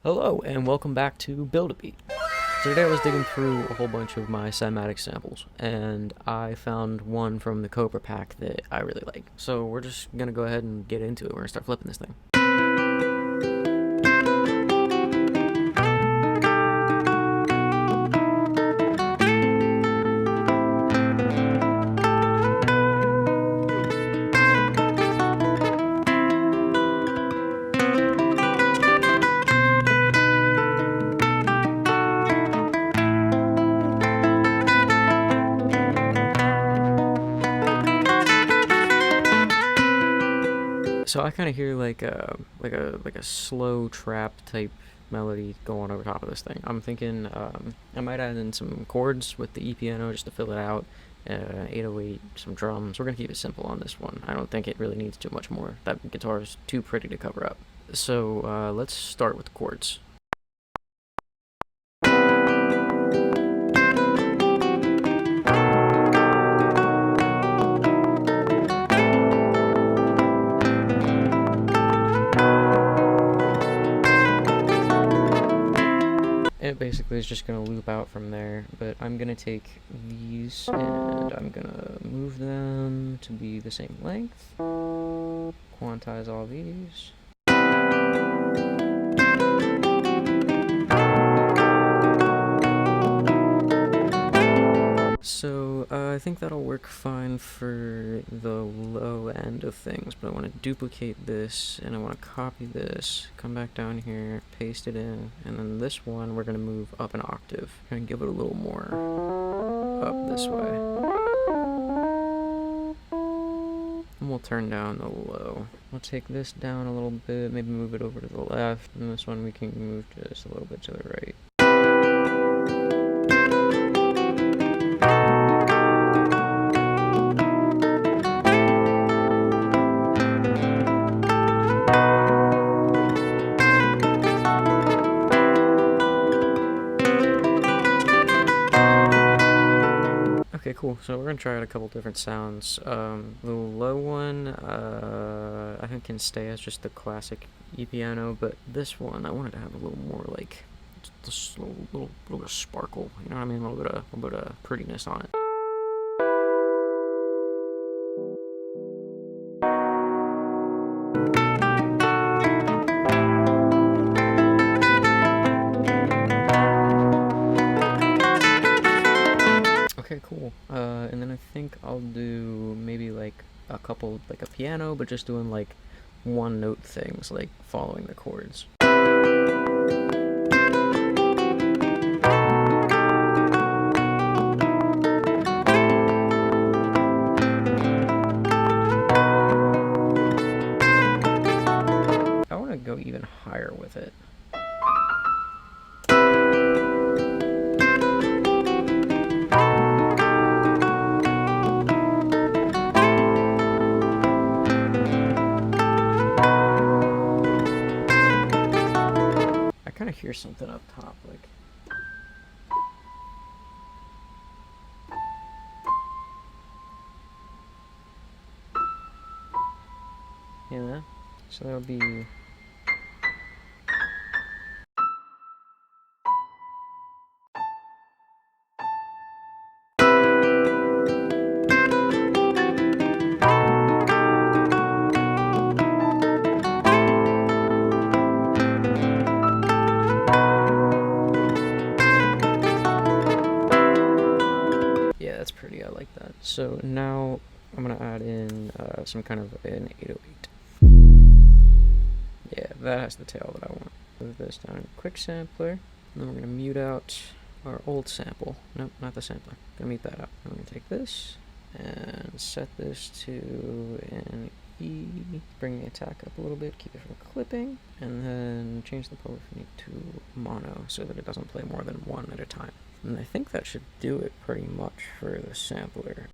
Hello and welcome back to Build a Beat. So today I was digging through a whole bunch of my Cymatics samples and I found one from the Cobra pack that I really like. So we're just gonna go ahead and get into it. We're gonna start flipping this thing. So I kind of hear like a slow trap type melody going over top of this thing. I'm thinking I might add in some chords with the piano just to fill it out. 808, some drums. We're gonna keep it simple on this one. I don't think it really needs too much more. That guitar is too pretty to cover up. So let's start with the chords. It basically is just going to loop out from there, but I'm going to take these and I'm going to move them to be the same length, quantize all these. So I think that'll work fine for the low end of things, but I want to duplicate this and I want to copy this, come back down here, paste it in, and then this one we're going to move up an octave and give it a little more up this way. And we'll turn down the low. We'll take this down a little bit, maybe move it over to the left, and this one we can move just a little bit to the right. Okay, cool. So we're gonna try out a couple different sounds. The low one, I think can stay as just the classic piano, but this one I wanted to have a little more like just a little bit of sparkle. You know what I mean? A little bit of prettiness on it. Okay, cool. And then I think I'll do maybe like a couple, like a piano, but just doing like one note things, like following the chords. I want to go even higher with it. Hear something up top, like yeah. So that would be that's pretty. I like that. So now I'm gonna add in some kind of an 808. Yeah, that has the tail that I want. Move this down in quick sampler, and then we're gonna mute out our old sample. Nope, not the sampler. Gonna mute that out. I'm gonna take this and set this to an E. Bring the attack up a little bit, keep it from clipping, and then change the polyphony to mono so that it doesn't play more than one at a time. And I think that should do it pretty much for the sampler.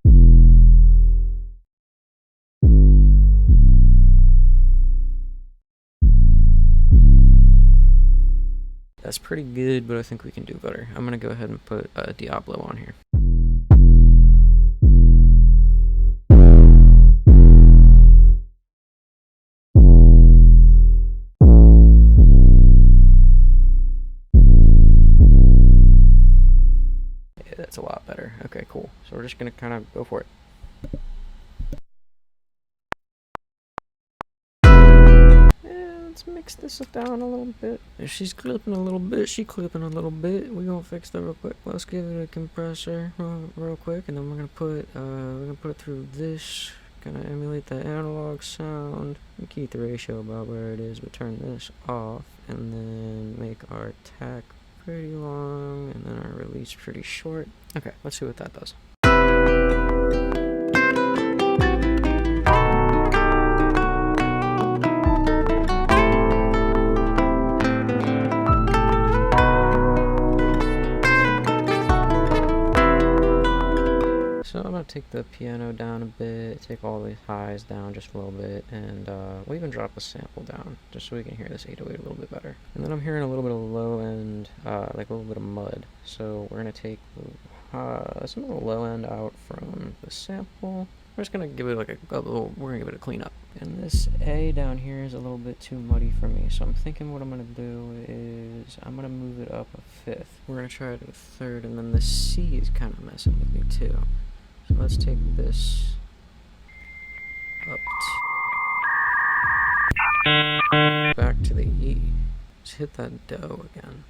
That's pretty good, but I think we can do better. I'm gonna go ahead and put Diablo on here. a lot better. Okay, cool. So we're just gonna kind of go for it. Let's mix this down a little bit. If she's clipping a little bit, she clipping a little bit. We gonna fix that real quick. Let's give it a compressor real quick, and then we're gonna put it through this. Gonna emulate the analog sound and keep the ratio about where it is, but turn this off, and then make our tack pretty long, and then our release pretty short. Okay, let's see what that does. So I'm going to take the piano down a bit, take all the highs down just a little bit, and we'll even drop the sample down, just so we can hear this 808 a little bit better. And then I'm hearing a little bit of low end, like a little bit of mud. So we're going to take some of the low end out from the sample. We're just going to give it like a little, we're going to give it a clean up. And this A down here is a little bit too muddy for me, so I'm thinking what I'm going to do is I'm going to move it up a fifth. We're going to try it a third, and then the C is kind of messing with me too. So let's take this up back to the E. Let's hit that Do again.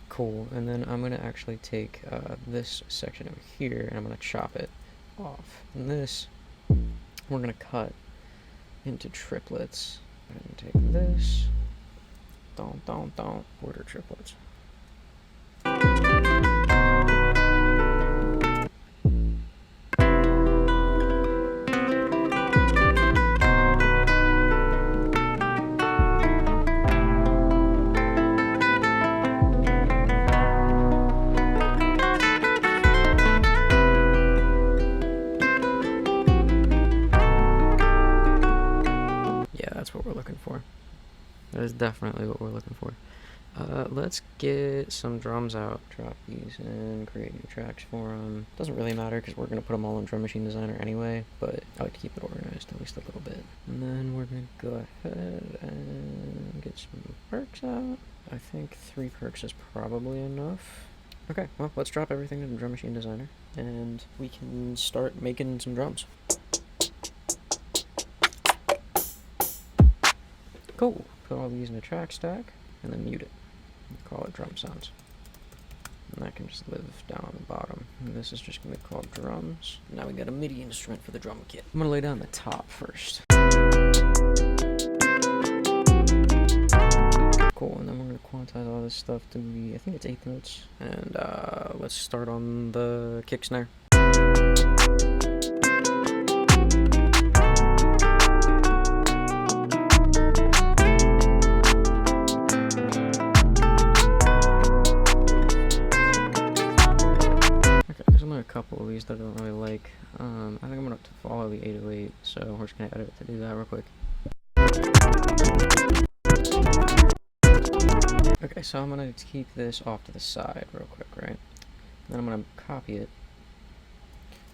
Cool, and then I'm going to actually take this section over here and I'm going to chop it off. And this, we're going to cut into triplets. I'm going to take this, quarter triplets. That's what we're looking for. That is definitely what we're looking for. Let's get some drums out, drop these and create new tracks for them. Doesn't really matter because we're going to put them all in Drum Machine Designer anyway, but I like to keep it organized at least a little bit. And then we're going to go ahead and get some perks out. I think 3 perks is probably enough. Okay, well, let's drop everything in Drum Machine Designer and we can start making some drums. Cool. Put all these in a track stack and then mute it. Call it drum sounds. And that can just live down on the bottom. And this is just going to be called drums. Now we got a MIDI instrument for the drum kit. I'm going to lay down the top first. Cool, and then we're going to quantize all this stuff to be, I think it's 8 notes. And let's start on the kick snare. A couple of these that I don't really like. I think I'm going to follow the 808, so we're just going to edit to do that real quick. Okay, so I'm going to keep this off to the side real quick, right? And then I'm going to copy it.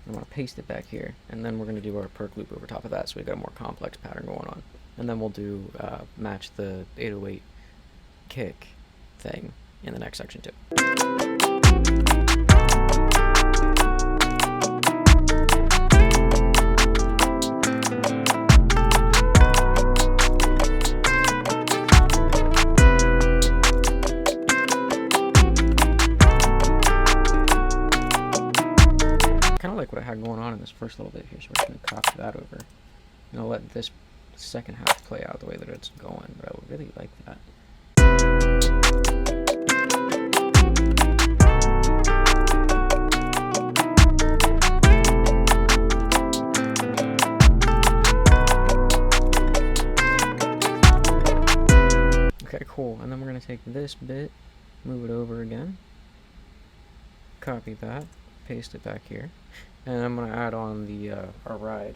I'm going to paste it back here, and then we're going to do our perk loop over top of that, so we've got a more complex pattern going on. And then we'll do match the 808 kick thing in the next section too. What I had going on in this first little bit here, so we're just going to copy that over. And I'll let this second half play out the way that it's going, but I would really like that. Okay, cool. And then we're going to take this bit, move it over again, copy that, paste it back here. And I'm going to add on the our ride.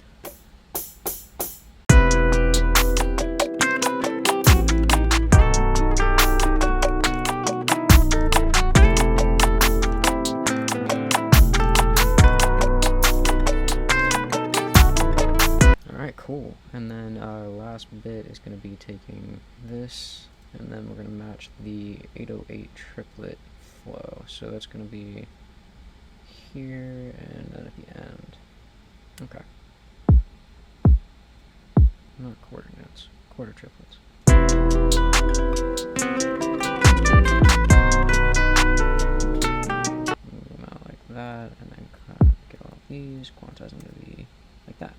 Cool. And then our last bit is going to be taking this, and then we're going to match the 808 triplet flow. So that's going to be here and then at the end. Okay. Not quarter notes, quarter triplets. Move them out like that, and then kind of get all of these, quantize them to be like that.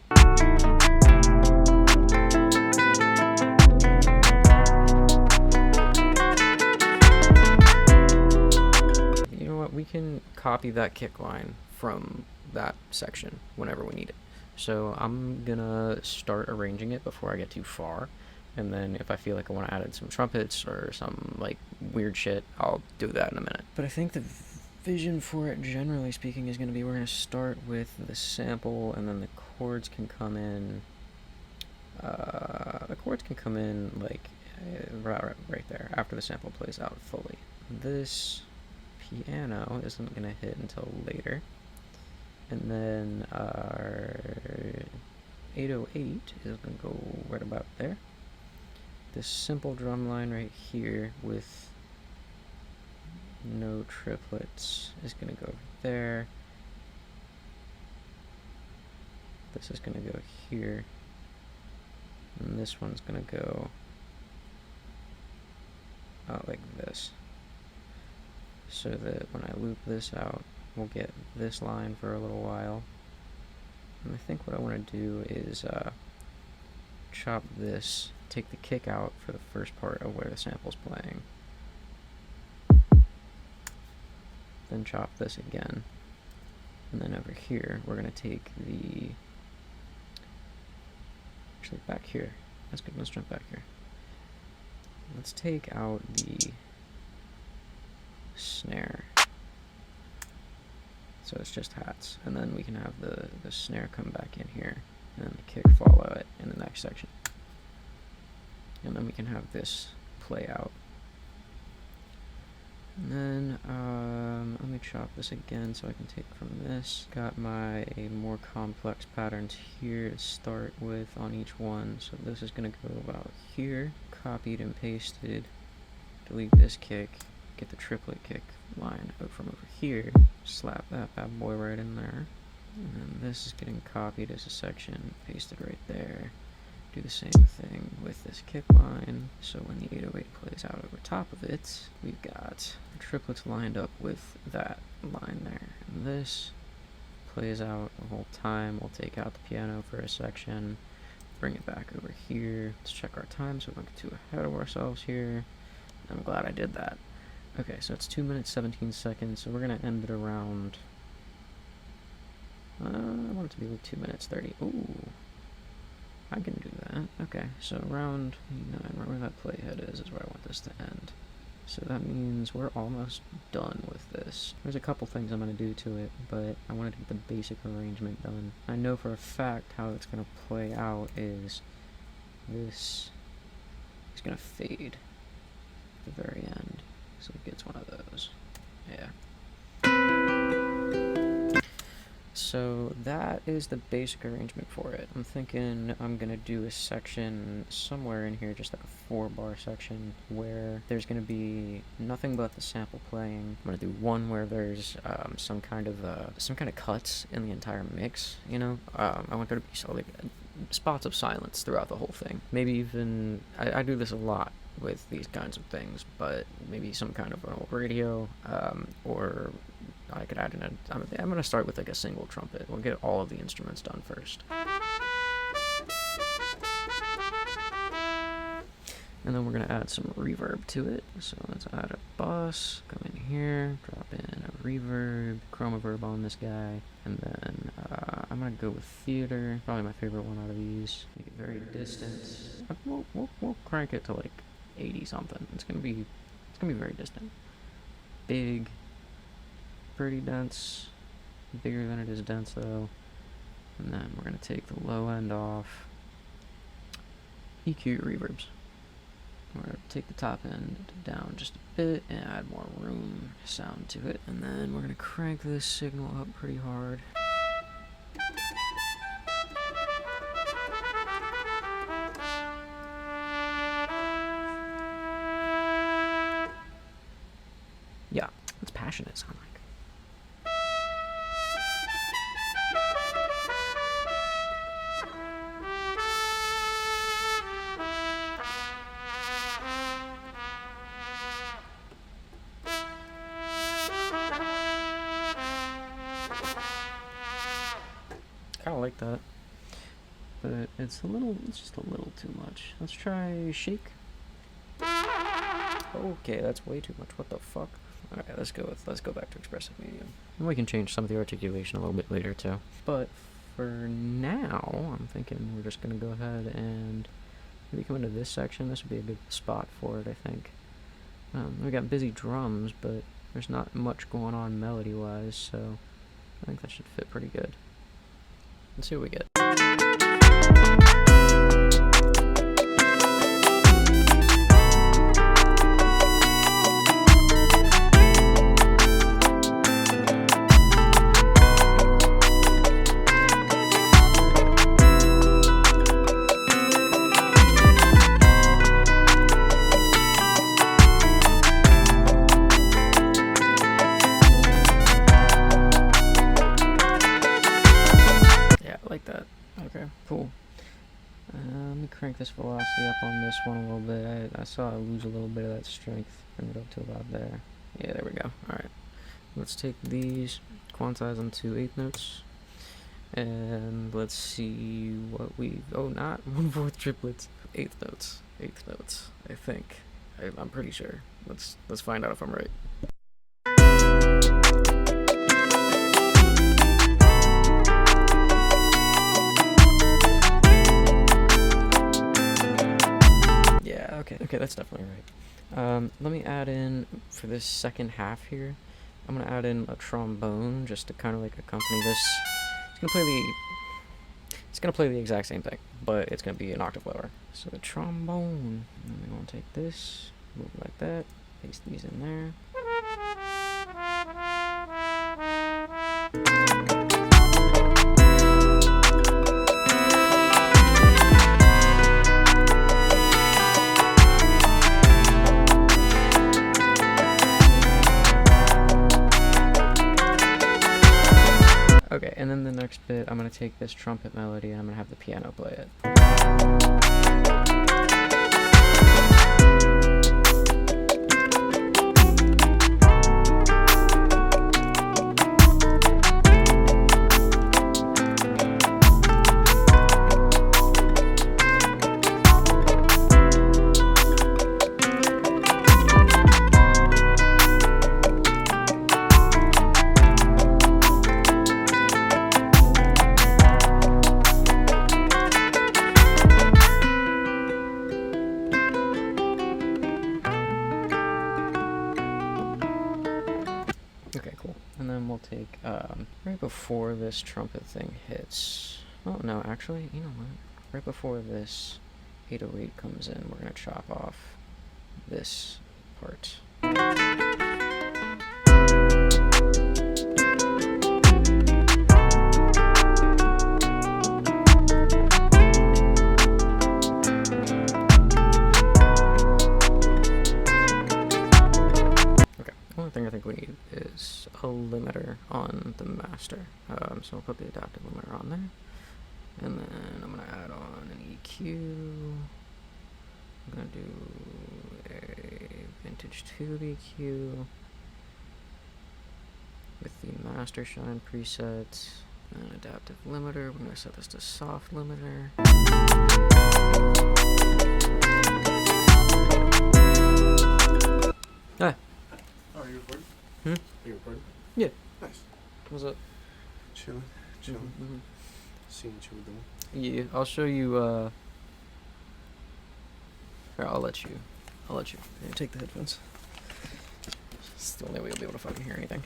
You know what, we can copy that kick line from that section whenever we need it. So I'm gonna start arranging it before I get too far, and then if I feel like I want to add in some trumpets or some like weird shit, I'll do that in a minute. But I think the vision for it, generally speaking, is gonna be we're gonna start with the sample, and then the chords can come in. The chords can come in like right there after the sample plays out fully. This piano isn't gonna hit until later. And then our 808 is going to go right about there. This simple drum line right here with no triplets is going to go there. This is going to go here. And this one's going to go out like this. So that when I loop this out, we'll get this line for a little while. And I think what I want to do is chop this, take the kick out for the first part of where the sample's playing. Then chop this again. And then over here, we're going to take the... Actually, back here. That's good. Let's jump back here. Let's take out the snare. So it's just hats, and then we can have the snare come back in here, and then the kick follow it in the next section. And then we can have this play out. And then let me chop this again so I can take from this. Got my more complex patterns here to start with on each one. So this is going to go about here, copied and pasted, delete this kick, get the triplet kick line out from over here, slap that bad boy right in there, and then this is getting copied as a section, pasted right there. Do the same thing with this kick line, so when the 808 plays out over top of it, we've got the triplets lined up with that line there, and this plays out the whole time. We'll take out the piano for a section, bring it back over here. Let's check our time so we don't get too ahead of ourselves here. I'm glad I did that. Okay, so it's 2 minutes 17 seconds, so we're going to end it around, I want it to be like 2 minutes 30. Ooh, I can do that. Okay, so around 9, right where that playhead is where I want this to end. So that means we're almost done with this. There's a couple things I'm going to do to it, but I wanted to get the basic arrangement done. I know for a fact how it's going to play out is this is going to fade at the very end. So it gets one of those. Yeah. So that is the basic arrangement for it. I'm thinking I'm going to do a section somewhere in here, just like a 4-bar section, where there's going to be nothing but the sample playing. I'm going to do one where there's some kind of cuts in the entire mix, you know? I want there to be like spots of silence throughout the whole thing. Maybe even, I do this a lot with these kinds of things, but maybe some kind of an old radio, or I could add in I'm going to start with like a single trumpet. We'll get all of the instruments done first. And then we're going to add some reverb to it. So let's add a bus, come in here, drop in a reverb, chroma verb on this guy, and then I'm going to go with theater, probably my favorite one out of these. Make it very distant. We'll crank it to like 80 something. It's gonna be very distant. Big, pretty dense, bigger than it is dense though. And then we're gonna take the low end off. EQ reverbs. We're gonna take the top end down just a bit and add more room sound to it. And then we're gonna crank this signal up pretty hard. What's passionate sound like? Kind of like that, but it's just a little too much. Let's try shake. Okay, that's way too much. What the fuck? Alright, let's go back to expressive medium. And we can change some of the articulation a little bit later too. But for now, I'm thinking we're just gonna go ahead and maybe come into this section. This would be a good spot for it, I think. We got busy drums, but there's not much going on melody-wise, so I think that should fit pretty good. Let's see what we get. Crank this velocity up on this one a little bit. I saw I lose a little bit of that strength. Bring it up to about there. Yeah, there we go. Alright. Let's take these, quantize them to 8th notes. And let's see what we... Oh, not 1/4 triplets. 8th notes. 8th notes, I think. I'm pretty sure. Let's find out if I'm right. Okay, that's definitely right. Let me add in, for this second half here, I'm going to add in a trombone just to kind of like accompany this. It's going to play the exact same thing, but it's going to be an octave lower. So the trombone, and we're going to take this, move it like that, paste these in there. Okay, and then the next bit, I'm going to take this trumpet melody and I'm going to have the piano play it. Okay, cool. And then we'll take, right before this trumpet thing hits, oh no, actually, you know what, right before this 808 comes in, we're going to chop off this part. Thing I think we need is a limiter on the master. So I'll put the adaptive limiter on there. And then I'm going to add on an EQ. I'm going to do a vintage tube EQ with the master shine preset. And adaptive limiter. We're going to set this to soft limiter. Ah. Oh, are you recording? Hmm? Are you recording? Yeah. Nice. What's up? Chilling. Mm-hmm. Seeing what you were doing. Yeah, I'll show you, here, I'll let you. Here, take the headphones. It's the only way you'll be able to fucking hear anything.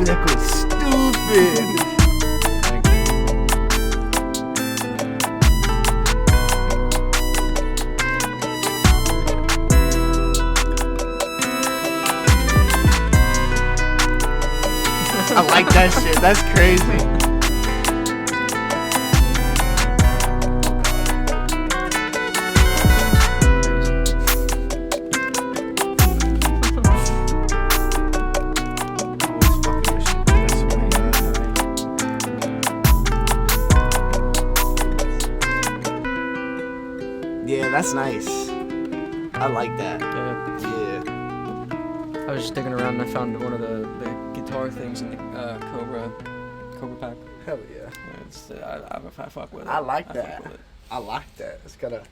Dude, that goes stupid. Thank you. I like that shit. That's crazy. Yeah, that's nice. I like that. Yeah. Yeah. I was just digging around and I found one of the guitar things in the Cobra pack. Hell yeah. It's, I fuck with it. I like fuck that. with it. I like that. It's got a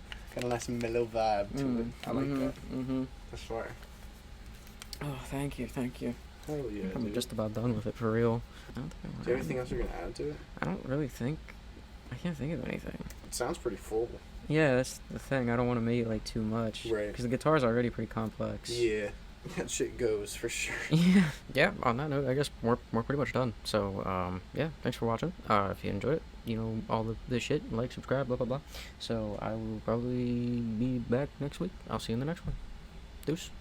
nice mellow vibe to it. I like that. Mm-hmm. That's fire. Oh, thank you. Hell yeah, I'm dude. just about done with it for real. I don't think I Do want you have anything else you're gonna add to it? I don't really think. I can't think of anything. It sounds pretty full. Yeah, that's the thing. I don't want to make like too much. Right. Because the guitar's already pretty complex. Yeah, that shit goes for sure. Yeah. Yeah. On that note, I guess we're pretty much done. So yeah, thanks for watching. If you enjoyed it, you know all the shit, like, subscribe, blah blah blah. So I will probably be back next week. I'll see you in the next one. Deuce.